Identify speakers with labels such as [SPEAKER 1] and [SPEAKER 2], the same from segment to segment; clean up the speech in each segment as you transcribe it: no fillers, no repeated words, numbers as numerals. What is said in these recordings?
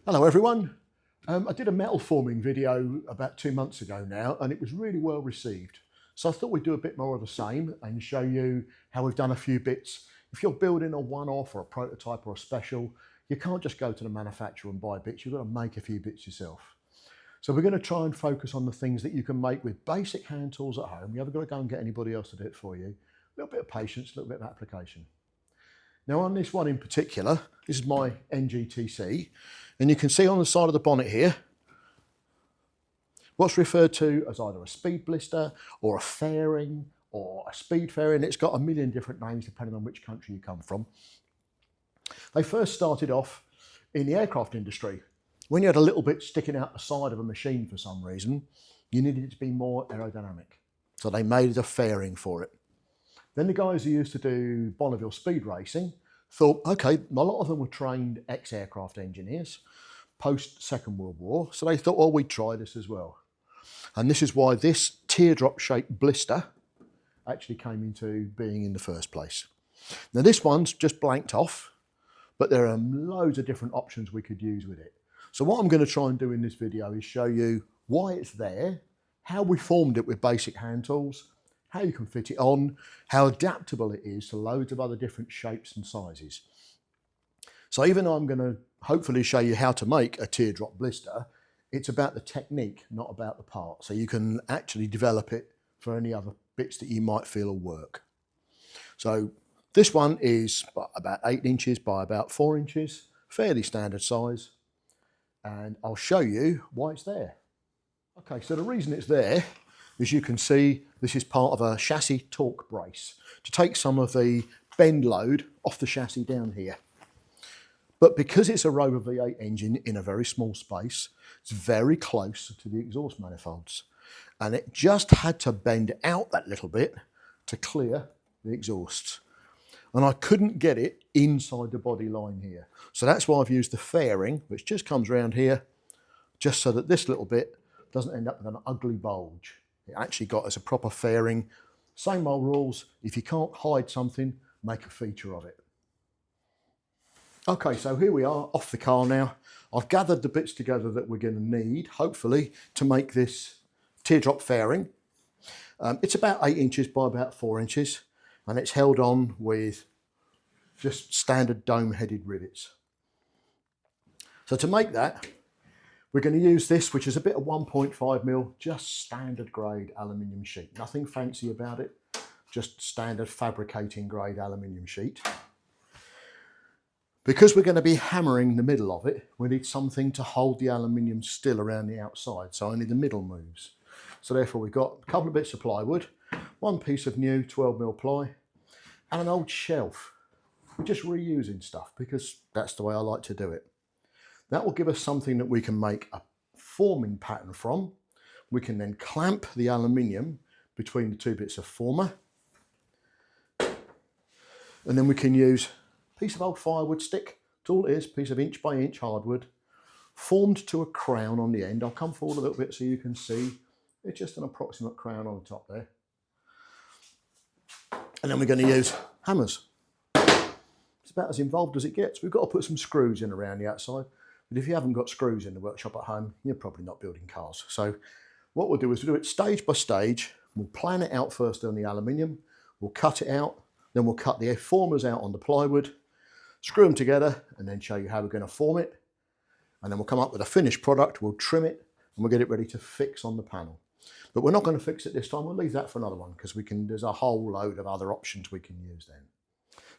[SPEAKER 1] Hello everyone. I did a metal forming video about 2 months ago now and it was really well received. So I thought we'd do a bit more of the same and show you how we've done a few bits. If you're building a one-off or a prototype or a special, you can't just go to the manufacturer and buy bits, you've got to make a few bits yourself. So we're going to try and focus on the things that you can make with basic hand tools at home. You haven't got to go and get anybody else to do it for you. A little bit of patience, a little bit of application. Now on this one in particular, this is my NGTC, and you can see on the side of the bonnet here, what's referred to as either a speed blister or a fairing or a speed fairing. It's got a million different names depending on which country you come from. They first started off in the aircraft industry. When you had a little bit sticking out the side of a machine for some reason, you needed it to be more aerodynamic. So they made a fairing for it. Then the guys who used to do Bonneville speed racing thought, okay, a lot of them were trained ex-aircraft engineers post Second World War. So they thought, well, we'd try this as well. And this is why this teardrop shaped blister actually came into being in the first place. Now this one's just blanked off, but there are loads of different options we could use with it. So what I'm going to try and do in this video is show you why it's there, how we formed it with basic hand tools, how you can fit it on, how adaptable it is to loads of other different shapes and sizes. So even though I'm going to hopefully show you how to make a teardrop blister, it's about the technique, not about the part. So you can actually develop it for any other bits that you might feel will work. So this one is about 8 inches by about 4 inches, fairly standard size. And I'll show you why it's there. Okay, so the reason it's there, as you can see, this is part of a chassis torque brace to take some of the bend load off the chassis down here. But because it's a Rover V8 engine in a very small space, it's very close to the exhaust manifolds. And it just had to bend out that little bit to clear the exhausts. And I couldn't get it inside the body line here. So that's why I've used the fairing, which just comes around here, just so that this little bit doesn't end up with an ugly bulge. It actually got as a proper fairing. Same old rules. If you can't hide something, make a feature of it. Okay, so here we are off the car now. I've gathered the bits together that we're going to need, hopefully, to make this teardrop fairing. It's about 8 inches by about 4 inches, and it's held on with just standard dome-headed rivets. So to make that, we're going to use this, which is a bit of 1.5mm, just standard grade aluminium sheet. Nothing fancy about it, just standard fabricating grade aluminium sheet. Because we're going to be hammering the middle of it, we need something to hold the aluminium still around the outside, so only the middle moves. So therefore we've got a couple of bits of plywood, one piece of new 12mm ply, and an old shelf. We're just reusing stuff because that's the way I like to do it. That will give us something that we can make a forming pattern from. We can then clamp the aluminium between the two bits of former. And then we can use a piece of old firewood stick. That's all it is, piece of inch by inch hardwood, formed to a crown on the end. I'll come forward a little bit so you can see. It's just an approximate crown on the top there. And then we're going to use hammers. It's about as involved as it gets. We've got to put some screws in around the outside. But if you haven't got screws in the workshop at home, you're probably not building cars. So what we'll do is we'll do it stage by stage. We'll plan it out first on the aluminium. We'll cut it out. Then we'll cut the formers out on the plywood, screw them together, and then show you how we're going to form it. And then we'll come up with a finished product. We'll trim it and we'll get it ready to fix on the panel. But we're not going to fix it this time. We'll leave that for another one because there's a whole load of other options we can use then.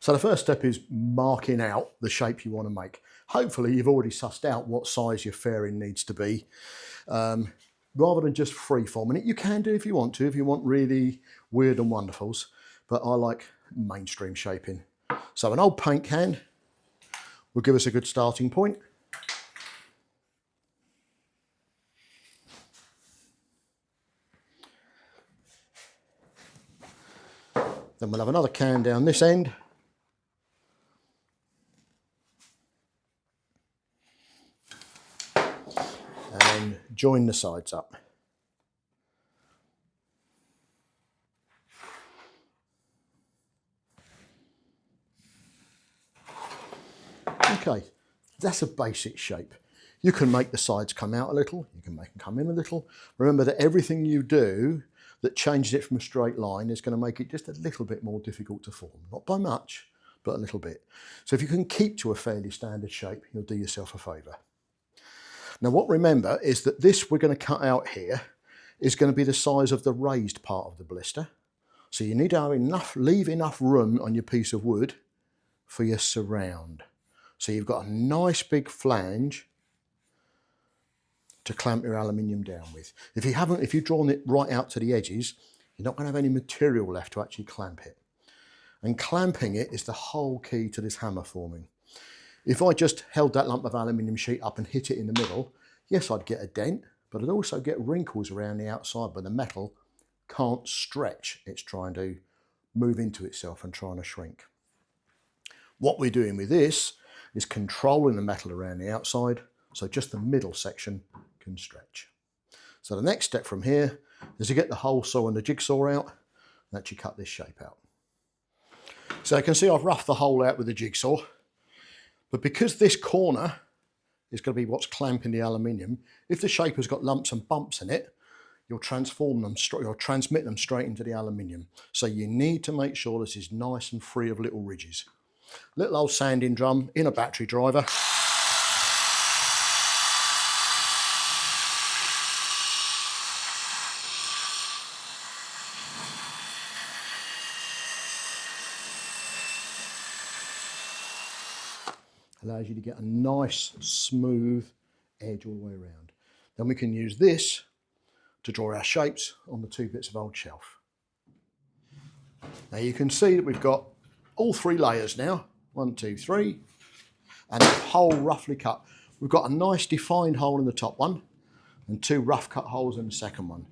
[SPEAKER 1] So the first step is marking out the shape you want to make. Hopefully you've already sussed out what size your fairing needs to be. Rather than just free forming it, you can do if you want to, if you want really weird and wonderfuls, but I like mainstream shaping. So an old paint can will give us a good starting point. Then we'll have another can down this end. And join the sides up. Okay, that's a basic shape. You can make the sides come out a little, you can make them come in a little. Remember that everything you do that changes it from a straight line is going to make it just a little bit more difficult to form. Not by much, but a little bit. So if you can keep to a fairly standard shape, you'll do yourself a favour. Now what remember is that this we're going to cut out here is going to be the size of the raised part of the blister. So you need to have leave enough room on your piece of wood for your surround. So you've got a nice big flange to clamp your aluminium down with. If you've drawn it right out to the edges, you're not going to have any material left to actually clamp it. And clamping it is the whole key to this hammer forming. If I just held that lump of aluminium sheet up and hit it in the middle, yes, I'd get a dent, but I'd also get wrinkles around the outside where the metal can't stretch. It's trying to move into itself and trying to shrink. What we're doing with this is controlling the metal around the outside, so just the middle section can stretch. So the next step from here is to get the hole saw and the jigsaw out and actually cut this shape out. So you can see I've roughed the hole out with the jigsaw, but because this corner is going to be what's clamping the aluminium, if the shape has got lumps and bumps in it, you'll transmit them straight into the aluminium. So you need to make sure this is nice and free of little ridges. Little old sanding drum in a battery driver. Allows you to get a nice smooth edge all the way around. Then we can use this to draw our shapes on the 2 bits of old shelf. Now you can see that we've got all 3 layers now, 1, 2, 3, and the hole roughly cut. We've got a nice defined hole in the top one and 2 rough cut holes in the second one.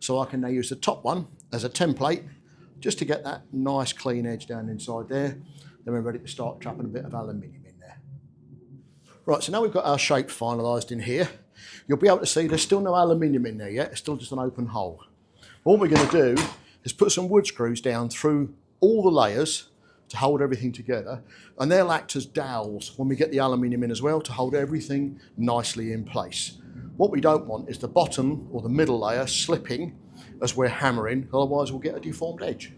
[SPEAKER 1] So I can now use the top one as a template just to get that nice clean edge down inside there. Then we're ready to start trapping a bit of aluminium in there. Right, so now we've got our shape finalised in here. You'll be able to see there's still no aluminium in there yet, it's still just an open hole. What we're going to do is put some wood screws down through all the layers to hold everything together, and they'll act as dowels when we get the aluminium in as well to hold everything nicely in place. What we don't want is the bottom or the middle layer slipping as we're hammering, otherwise we'll get a deformed edge.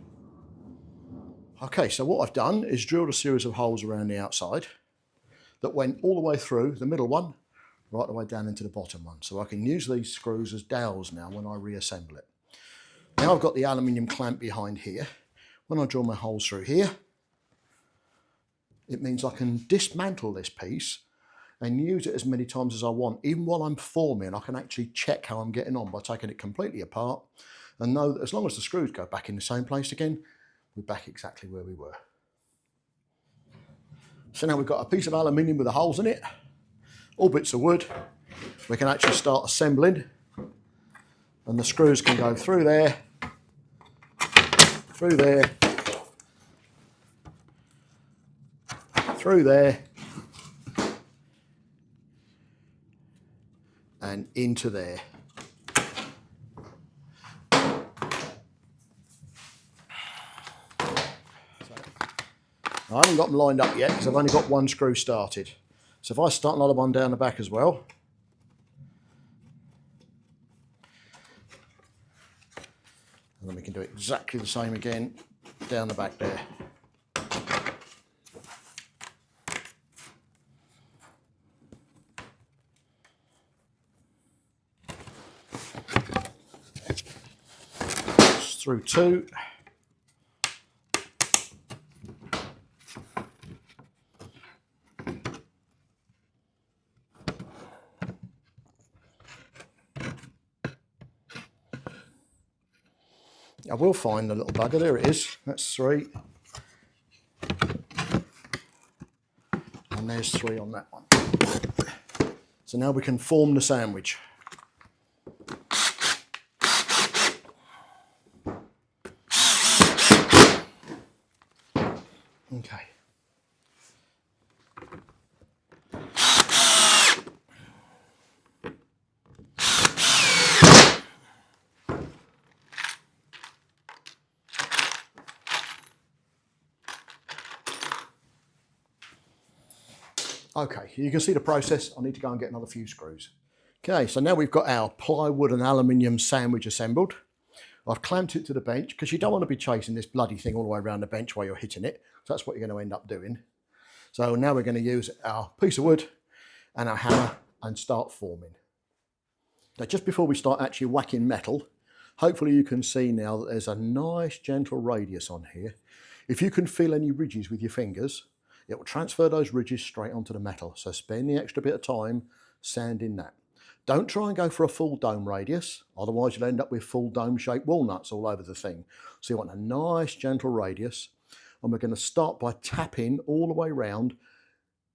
[SPEAKER 1] Okay, so what I've done is drilled a series of holes around the outside that went all the way through the middle one, right the way down into the bottom one. So I can use these screws as dowels now when I reassemble it. Now I've got the aluminium clamp behind here. When I drill my holes through here, it means I can dismantle this piece and use it as many times as I want. Even while I'm forming, I can actually check how I'm getting on by taking it completely apart and know that as long as the screws go back in the same place again, we're back exactly where we were. So now we've got a piece of aluminium with the holes in it, all bits of wood. We can actually start assembling, and the screws can go through there, through there, through there, and into there. I haven't got them lined up yet because I've only got one screw started. So if I start another one down the back as well, and then we can do exactly the same again down the back there. Just through 2. I will find the little bugger, there it is, that's 3. And there's 3 on that one. So now we can form the sandwich. Okay. Okay, you can see the process. I need to go and get another few screws. Okay, so now we've got our plywood and aluminium sandwich assembled. I've clamped it to the bench because you don't want to be chasing this bloody thing all the way around the bench while you're hitting it. So that's what you're going to end up doing. So now we're going to use our piece of wood and our hammer and start forming. Now just before we start actually whacking metal, hopefully you can see now that there's a nice gentle radius on here. If you can feel any ridges with your fingers, it will transfer those ridges straight onto the metal. So spend the extra bit of time sanding that. Don't try and go for a full dome radius, otherwise you'll end up with full dome shaped walnuts all over the thing. So you want a nice gentle radius, and we're going to start by tapping all the way around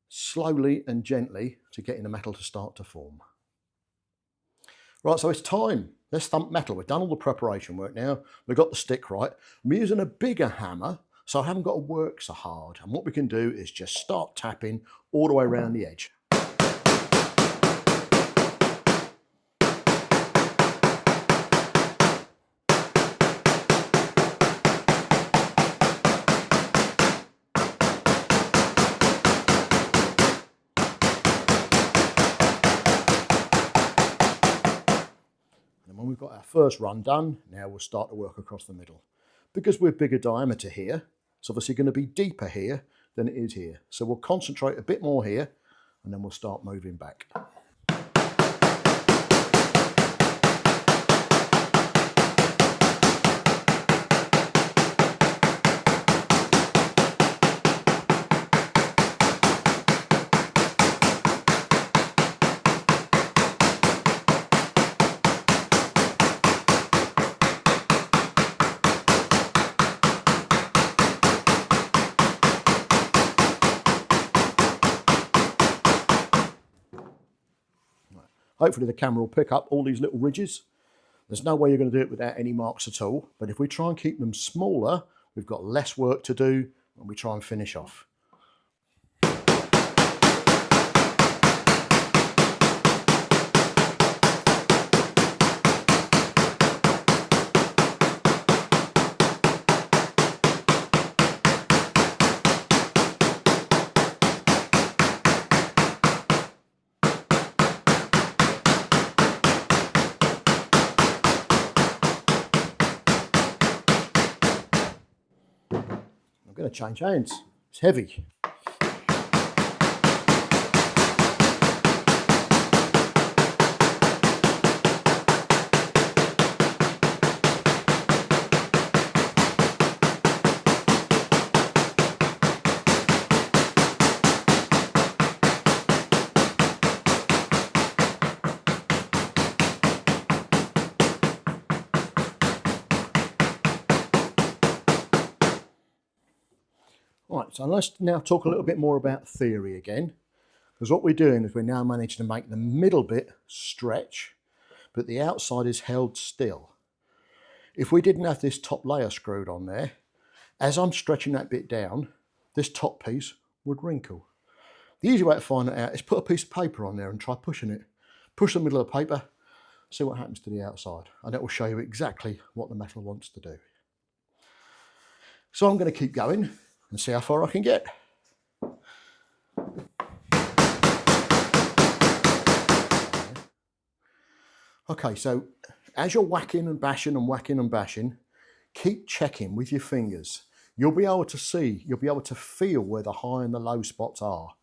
[SPEAKER 1] slowly and gently to getting the metal to start to form. Right, so it's time. Let's thump metal. We've done all the preparation work now. We've got the stick right. I'm using a bigger hammer, so I haven't got to work so hard. And what we can do is just start tapping all the way around the edge. When we've got our first run done, now we'll start to work across the middle. Because we're bigger diameter here, it's obviously going to be deeper here than it is here. So we'll concentrate a bit more here, and then we'll start moving back. Hopefully the camera will pick up all these little ridges. There's no way you're going to do it without any marks at all, but if we try and keep them smaller, we've got less work to do when we try and finish off. I'm going to change hands. It's heavy. Right, so let's now talk a little bit more about theory again, because what we're doing is we're now managing to make the middle bit stretch, but the outside is held still. If we didn't have this top layer screwed on there, as I'm stretching that bit down, this top piece would wrinkle. The easy way to find that out is put a piece of paper on there and try pushing it. Push the middle of the paper, see what happens to the outside, and it will show you exactly what the metal wants to do. So I'm going to keep going and see how far I can get. Okay, so as you're whacking and bashing and whacking and bashing, keep checking with your fingers. You'll be able to see, you'll be able to feel where the high and the low spots are.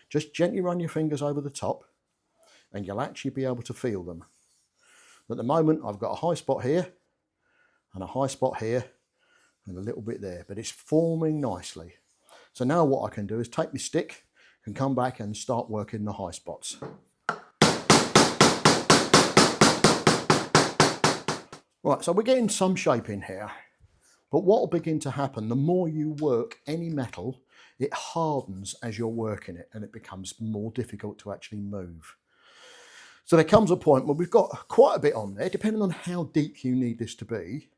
[SPEAKER 1] Just gently run your fingers over the top and you'll actually be able to feel them. At the moment, I've got a high spot here and a high spot here and a little bit there, but it's forming nicely. So now what I can do is take my stick and come back and start working the high spots. Right, so we're getting some shape in here, but what will begin to happen, the more you work any metal, it hardens as you're working it and it becomes more difficult to actually move. So there comes a point where we've got quite a bit on there, depending on how deep you need this to be.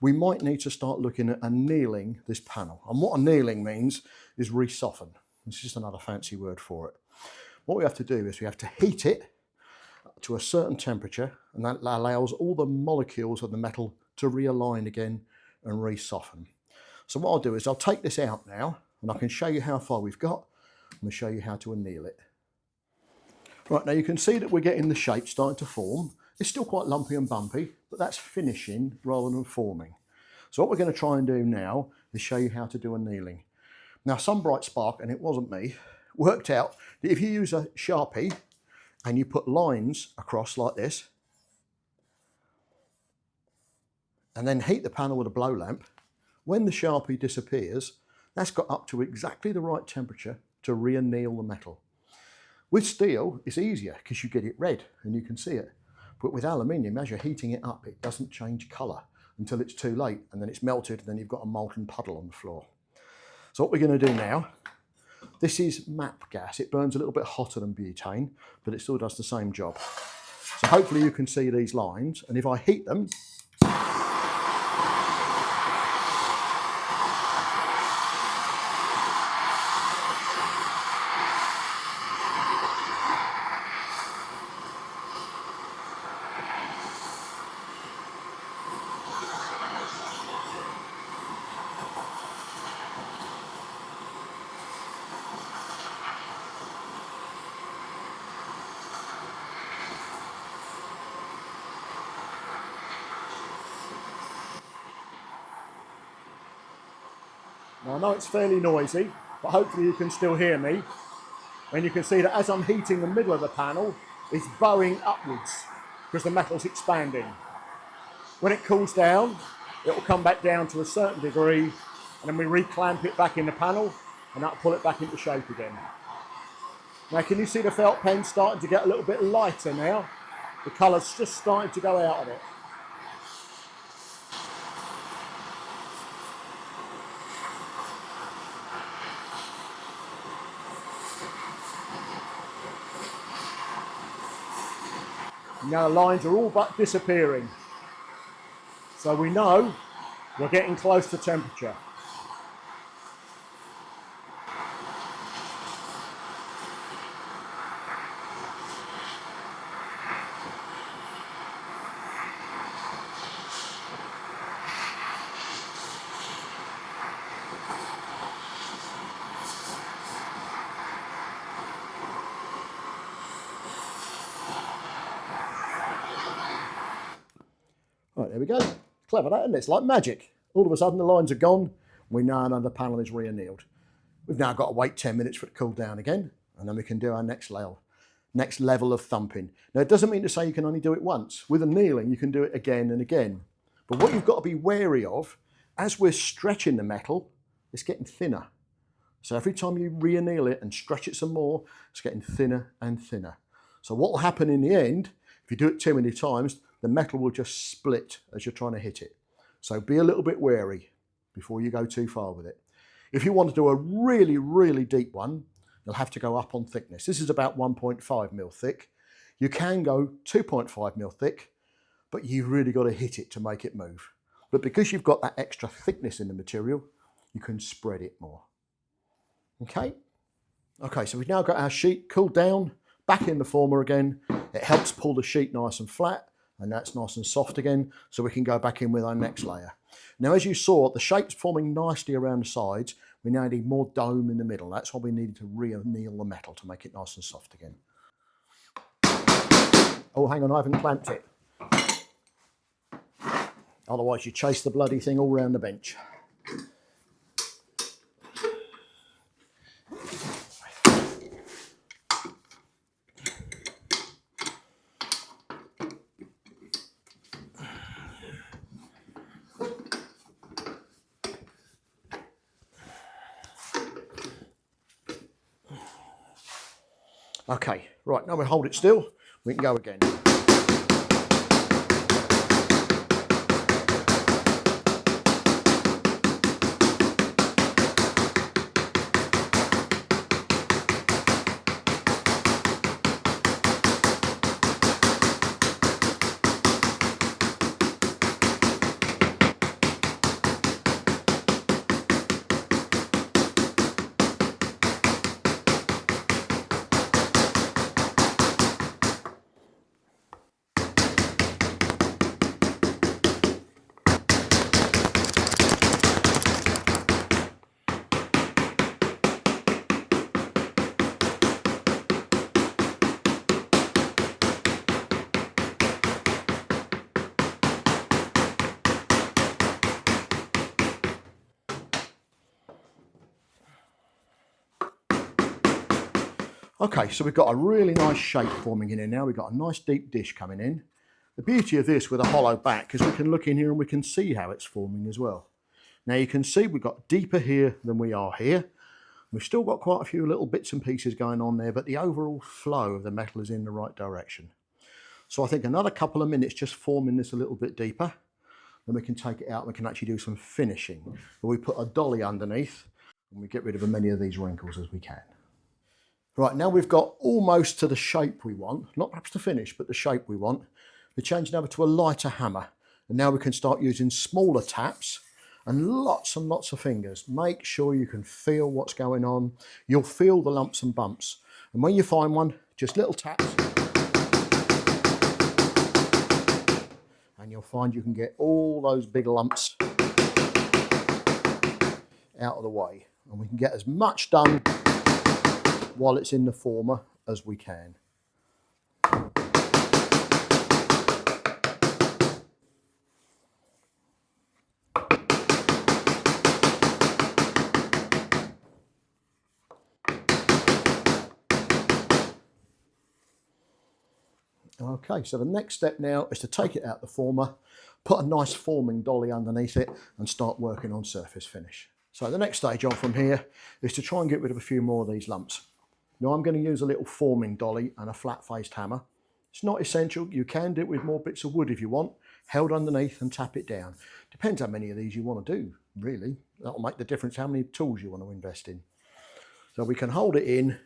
[SPEAKER 1] We might need to start looking at annealing this panel. And what annealing means is resoften. It's just another fancy word for it. What we have to do is we have to heat it to a certain temperature, and that allows all the molecules of the metal to realign again and resoften. So what I'll do is I'll take this out now, and I can show you how far we've got. I'm going to show you how to anneal it. Right, now you can see that we're getting the shape starting to form. It's still quite lumpy and bumpy, but that's finishing rather than forming. So what we're going to try and do now is show you how to do annealing. Now, some bright spark, and it wasn't me, worked out that if you use a Sharpie and you put lines across like this, and then heat the panel with a blow lamp, when the Sharpie disappears, that's got up to exactly the right temperature to re-anneal the metal. With steel, it's easier because you get it red and you can see it. But with aluminium, as you're heating it up, it doesn't change colour until it's too late, and then it's melted, and then you've got a molten puddle on the floor. So what we're going to do now, this is MAP gas. It burns a little bit hotter than butane, but it still does the same job. So hopefully you can see these lines, and if I heat them, now I know it's fairly noisy, but hopefully you can still hear me. And you can see that as I'm heating the middle of the panel, it's bowing upwards because the metal's expanding. When it cools down, it will come back down to a certain degree, and then we reclamp it back in the panel, and that'll pull it back into shape again. Now can you see the felt pen starting to get a little bit lighter now? The colour's just starting to go out of it. Now the lines are all but disappearing. So we know we're getting close to temperature. Right, there we go. Clever that, isn't it? It's like magic. All of a sudden the lines are gone. We now know the panel is re-annealed. We've now got to wait 10 minutes for it to cool down again, and then we can do our next level of thumping. Now it doesn't mean to say you can only do it once. With annealing you can do it again and again. But what you've got to be wary of, as we're stretching the metal, it's getting thinner. So every time you re-anneal it and stretch it some more, it's getting thinner and thinner. So what will happen in the end, if you do it too many times, the metal will just split as you're trying to hit it. So be a little bit wary before you go too far with it. If you want to do a really, really deep one, you'll have to go up on thickness. This is about 1.5 mil thick. You can go 2.5 mil thick, but you've really got to hit it to make it move. But because you've got that extra thickness in the material, you can spread it more. Okay, so we've now got our sheet cooled down, back in the former again. It helps pull the sheet nice and flat, and that's nice and soft again, so we can go back in with our next layer. Now, as you saw, the shape's forming nicely around the sides. We now need more dome in the middle. That's why we needed to re-anneal the metal to make it nice and soft again. Oh, hang on, I haven't clamped it. Otherwise you chase the bloody thing all round the bench. Okay, right, now we hold it still, we can go again. Okay, so we've got a really nice shape forming in here now. We've got a nice deep dish coming in. The beauty of this with a hollow back is we can look in here and we can see how it's forming as well. Now you can see we've got deeper here than we are here. We've still got quite a few little bits and pieces going on there, but the overall flow of the metal is in the right direction. So I think another couple of minutes just forming this a little bit deeper, then we can take it out and we can actually do some finishing. But we put a dolly underneath and we get rid of as many of these wrinkles as we can. Right, now we've got almost to the shape we want, not perhaps the finish, but the shape we want. We're changing over to a lighter hammer. And now we can start using smaller taps and lots of fingers. Make sure you can feel what's going on. You'll feel the lumps and bumps. And when you find one, just little taps. And you'll find you can get all those big lumps out of the way. And we can get as much done while it's in the former as we can. Okay, so the next step now is to take it out the former, put a nice forming dolly underneath it and start working on surface finish. So the next stage on from here is to try and get rid of a few more of these lumps. Now I'm going to use a little forming dolly and a flat-faced hammer. It's not essential, you can do it with more bits of wood if you want, held underneath and tap it down. Depends how many of these you want to do, really. That'll make the difference how many tools you want to invest in. So we can hold it in.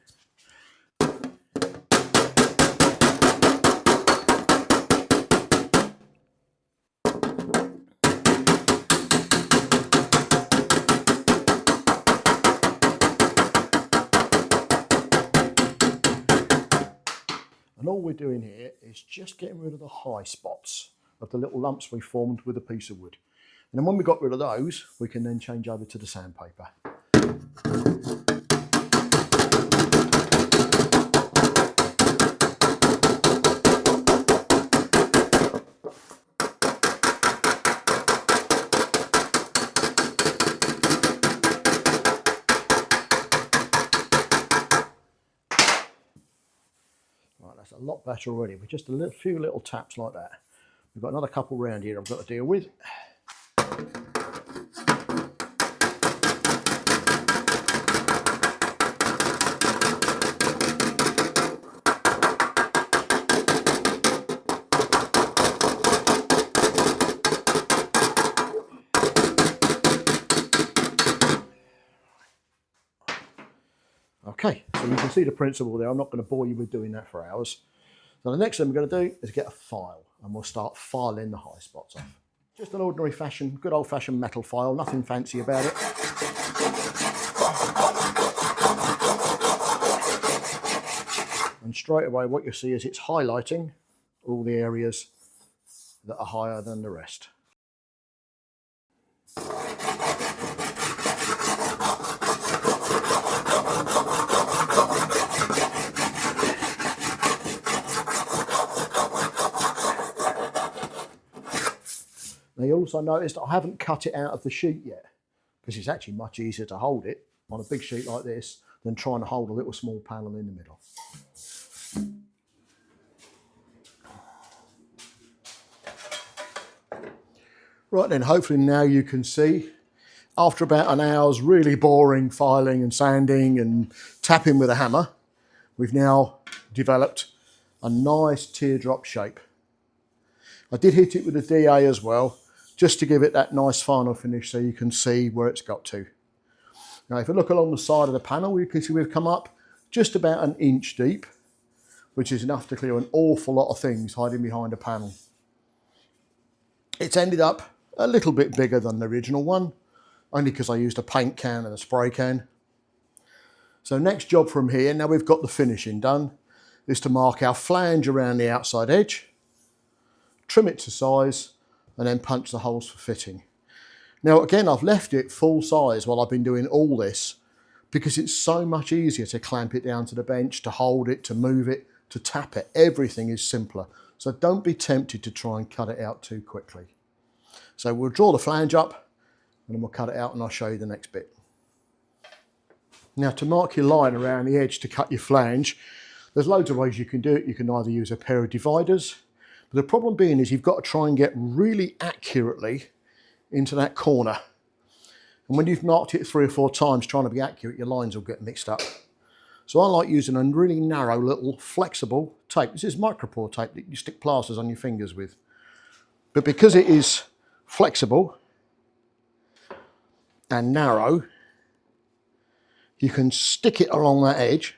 [SPEAKER 1] And all we're doing here is just getting rid of the high spots of the little lumps we formed with a piece of wood. And then when we got rid of those, we can then change over to the sandpaper. That's a lot better already with just a few little taps like that. We've got another couple round here I've got to deal with. Okay, so you can see the principle there. I'm not going to bore you with doing that for hours. So the next thing we're going to do is get a file and we'll start filing the high spots off. Just an ordinary fashion, good old fashioned metal file, nothing fancy about it. And straight away what you'll see is it's highlighting all the areas that are higher than the rest. Now you also noticed I haven't cut it out of the sheet yet because it's actually much easier to hold it on a big sheet like this than trying to hold a little small panel in the middle. Right then, hopefully now you can see, after about an hour's really boring filing and sanding and tapping with a hammer, we've now developed a nice teardrop shape. I did hit it with a DA as well, just to give it that nice final finish so you can see where it's got to. Now if you look along the side of the panel, you can see we've come up just about an inch deep, which is enough to clear an awful lot of things hiding behind a panel. It's ended up a little bit bigger than the original one, only because I used a paint can and a spray can. So next job from here, now we've got the finishing done, is to mark our flange around the outside edge, trim it to size, and then punch the holes for fitting. Now again, I've left it full size while I've been doing all this because it's so much easier to clamp it down to the bench, to hold it, to move it, to tap it. Everything is simpler. So don't be tempted to try and cut it out too quickly. So we'll draw the flange up and then we'll cut it out and I'll show you the next bit. Now to mark your line around the edge to cut your flange, there's loads of ways you can do it. You can either use a pair of dividers, but the problem being is you've got to try and get really accurately into that corner. And when you've marked it 3 or 4 times trying to be accurate, your lines will get mixed up. So I like using a really narrow little flexible tape. This is micropore tape that you stick plasters on your fingers with. But because it is flexible and narrow, you can stick it along that edge.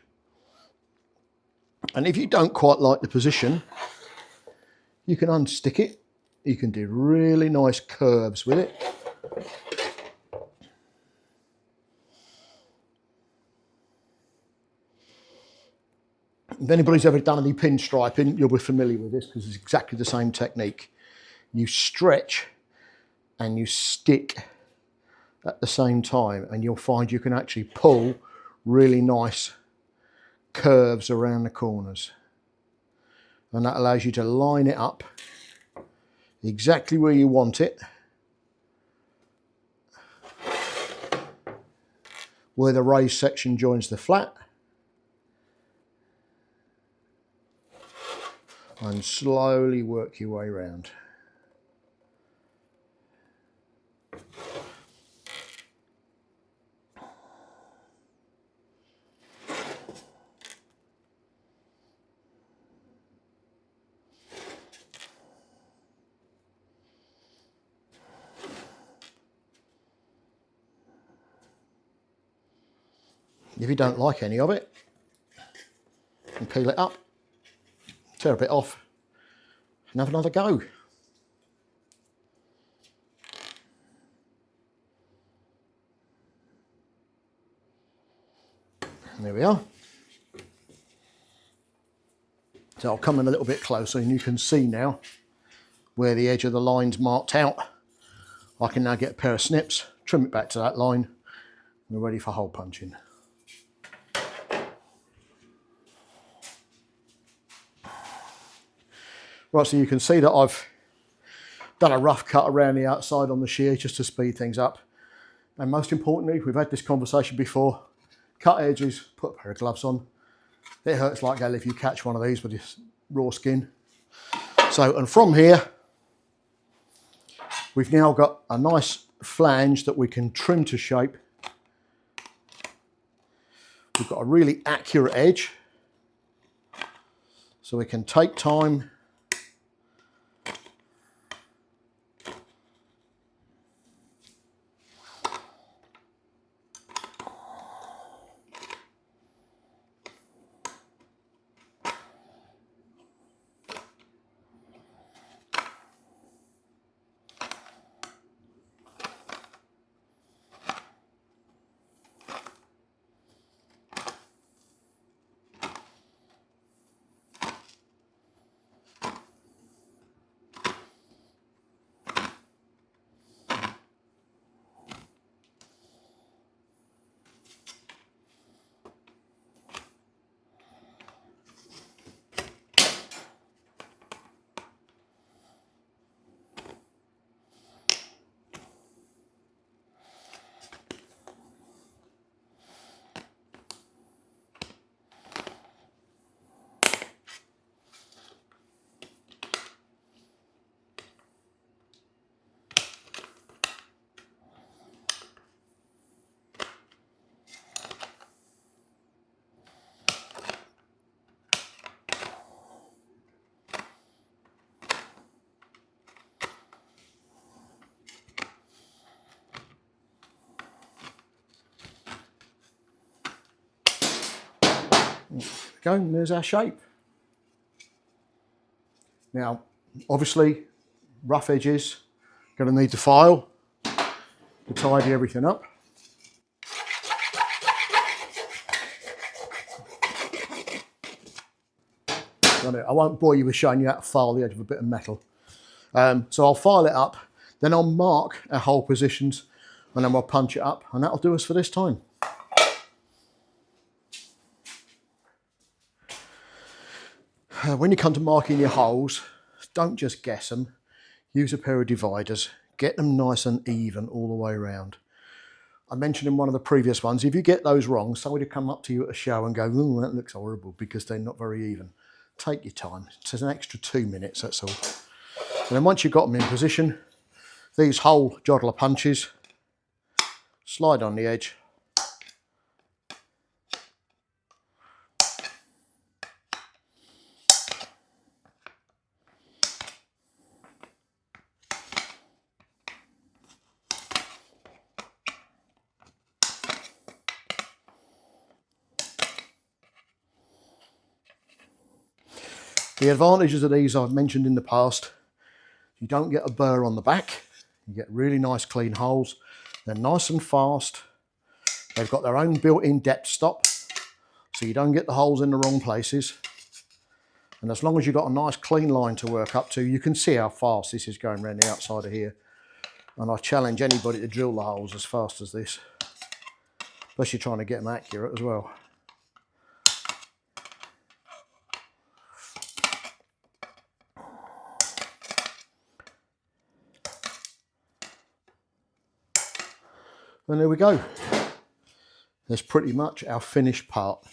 [SPEAKER 1] And if you don't quite like the position, you can unstick it. You can do really nice curves with it. If anybody's ever done any pinstriping, you'll be familiar with this because it's exactly the same technique. You stretch and you stick at the same time, and you'll find you can actually pull really nice curves around the corners. And that allows you to line it up exactly where you want it, where the raised section joins the flat, and slowly work your way around. If you don't like any of it, you can peel it up, tear a bit off, and have another go. And there we are. So I'll come in a little bit closer and you can see now where the edge of the line's marked out. I can now get a pair of snips, trim it back to that line, and we're ready for hole punching. Right, so you can see that I've done a rough cut around the outside on the shear just to speed things up. And most importantly, we've had this conversation before, cut edges, put a pair of gloves on. It hurts like hell if you catch one of these with this raw skin. So, and from here, we've now got a nice flange that we can trim to shape. We've got a really accurate edge, so we can take time go, and there's our shape. Now, obviously, rough edges, going to need to file to tidy everything up. I won't bore you with showing you how to file the edge of a bit of metal. So I'll file it up, then I'll mark our hole positions, and then we'll punch it up, and that'll do us for this time. When you come to marking your holes, don't just guess them. Use a pair of dividers. Get them nice and even all the way around. I mentioned in one of the previous ones, if you get those wrong, somebody will come up to you at a show and go, "Ooh, that looks horrible," because they're not very even. Take your time. It's an extra 2 minutes, that's all. And then once you've got them in position, these whole joddler punches, slide on the edge. The advantages of these I've mentioned in the past: you don't get a burr on the back, you get really nice clean holes, they're nice and fast, they've got their own built-in depth stop, so you don't get the holes in the wrong places, and as long as you've got a nice clean line to work up to, you can see how fast this is going around the outside of here, and I challenge anybody to drill the holes as fast as this, especially trying to get them accurate as well. And there we go. That's pretty much our finished part.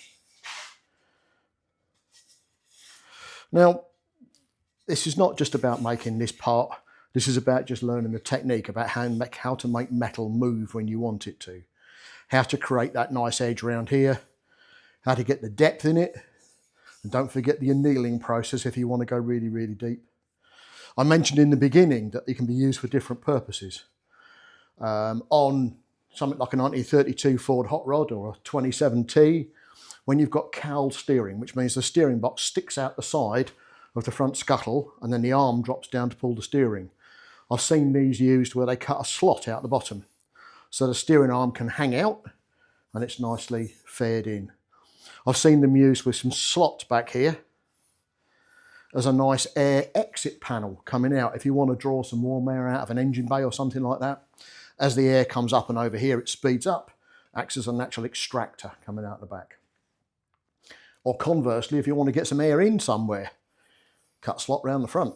[SPEAKER 1] Now, this is not just about making this part. This is about just learning the technique about how to make metal move when you want it to. How to create that nice edge around here. How to get the depth in it. And don't forget the annealing process if you want to go really, really deep. I mentioned in the beginning that it can be used for different purposes. On something like a 1932 Ford hot rod or a 27T, when you've got cowl steering, which means the steering box sticks out the side of the front scuttle and then the arm drops down to pull the steering. I've seen these used where they cut a slot out the bottom so the steering arm can hang out and it's nicely fared in. I've seen them used with some slots back here as a nice air exit panel coming out if you want to draw some warm air out of an engine bay or something like that. As the air comes up and over here, it speeds up, acts as a natural extractor coming out the back. Or conversely, if you want to get some air in somewhere, cut a slot round the front,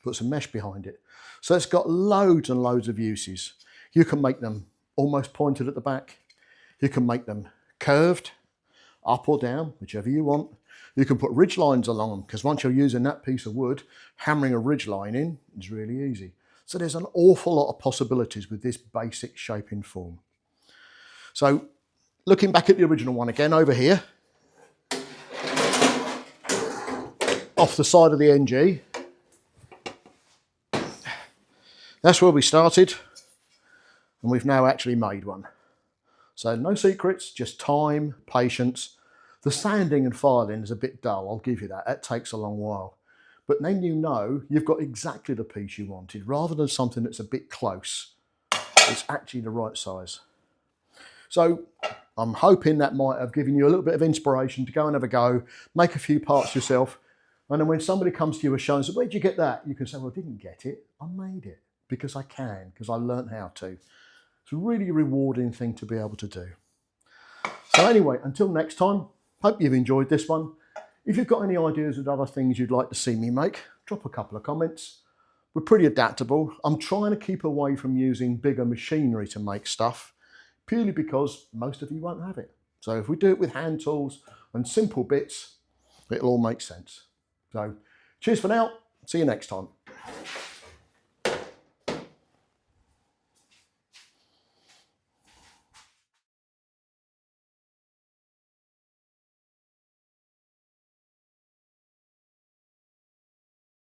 [SPEAKER 1] put some mesh behind it. So it's got loads and loads of uses. You can make them almost pointed at the back. You can make them curved, up or down, whichever you want. You can put ridge lines along them, because once you're using that piece of wood, hammering a ridge line in is really easy. So there's an awful lot of possibilities with this basic shaping form. So looking back at the original one again over here, off the side of the NG, that's where we started, and we've now actually made one. So no secrets, just time, patience. The sanding and filing is a bit dull, I'll give you that. That takes a long while. But then you know you've got exactly the piece you wanted, rather than something that's a bit close. It's actually the right size. So I'm hoping that might have given you a little bit of inspiration to go and have a go, make a few parts yourself, and then when somebody comes to you with a show and says, "Where'd you get that?" You can say, "Well, I didn't get it, I made it, because I can, because I learned how to." It's a really rewarding thing to be able to do. So anyway, until next time, hope you've enjoyed this one. If you've got any ideas of other things you'd like to see me make, drop a couple of comments. We're pretty adaptable. I'm trying to keep away from using bigger machinery to make stuff, purely because most of you won't have it. So if we do it with hand tools and simple bits, it'll all make sense. So cheers for now. See you next time.